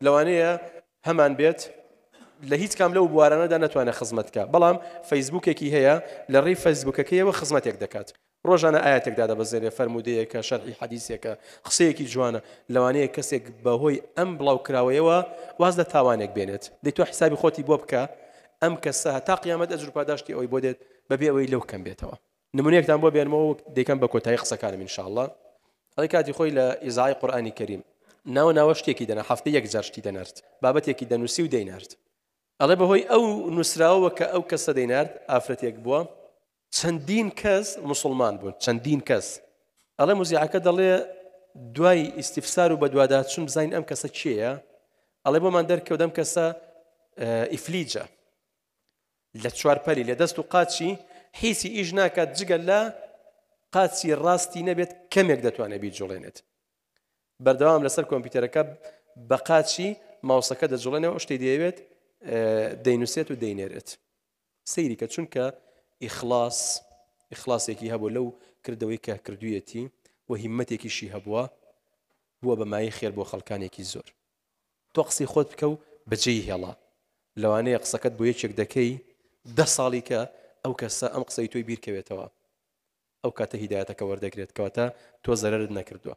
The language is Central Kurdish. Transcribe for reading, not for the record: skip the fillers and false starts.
لەوانەیە هەمان بێت لە هیچ کام لەو بوارانەدا ناتوانێت خزمەت بکات بەڵام فەیسبوکێکی هەیە لە ڕێی فەیسبوکەکەیەوە خزمەتێک دەکات ڕۆژانە ئاەتێکدا دەبەزێرێ فەرمودەیەکە شەرحی حەدیثێکە قسەیەکی جوانە لەوانەیە کەسێک بەهۆی ئەم بڵاوکراوەیەوە واز لە تاوانێک بێنێت دەی تۆ حسابی خۆتی بۆ بکە ئەم کەسە تا قیامەت ئەجر و پاداشتی ئەوەی بۆ دێت بەبێ ئەوەی لەو کەم بێتەوە نمونەیەکتان بۆ بێنمەوە دەیکەم بە کۆتایی قسەکانم ئینشاءالله هەڵی کاتی خۆی لە ئیزای قورئانی کەریم ناوە شتێکی دەنا هەفتەی یەک جار شتی دەنارد بابەتێکی دەنووسی و دەینارد ئەڵێ بەهۆی ئەو نووسراوە کە ئەو کەسە دەینارد ئافرەتێک بووە چەندین کەس موسڵمان بوون چەندین کەس ئەڵێ موزیعەکە دەڵێ دوای ئیستیفسار و بە دوواداچوون بزانین ئەم کەسە چییە ئەڵێ بۆمان دەرکەوت ئەم کەسە ئیفلیجە لە چوارپەلی لە دەست و قاچی حیسی ئیش ناکات جگە لە قاچی ڕاستی نەبێت کەمێک دەتوانێت بیجوڵێنێت بەردەوام لەسەر کۆمپیوتەرەکە بە قاچی ماوسەکە دەجوڵێنەوە شتێ دەیەوێت دەینووسێت و دەینێرێت سەیری کە چونکە ئیخلاسێکی هەبوو لەو کردەوەی کە کردوویەتی و هیممەتێکیشی هەبووە بووە بەمای خێر بۆ خەڵکانێکی زۆر تۆ قسەی خۆت بکە و بەجێی هێڵا لەوانەیە قسەکەت بۆ یەکێک دەکەی 10 ساڵی کە ئەو کەسە ئەم قسەی تۆی بیرکەوێتەوە ئەو کاتە هیدایەتەکە وەردەگرێت کەواتە تۆ زەرەرت نەکردووە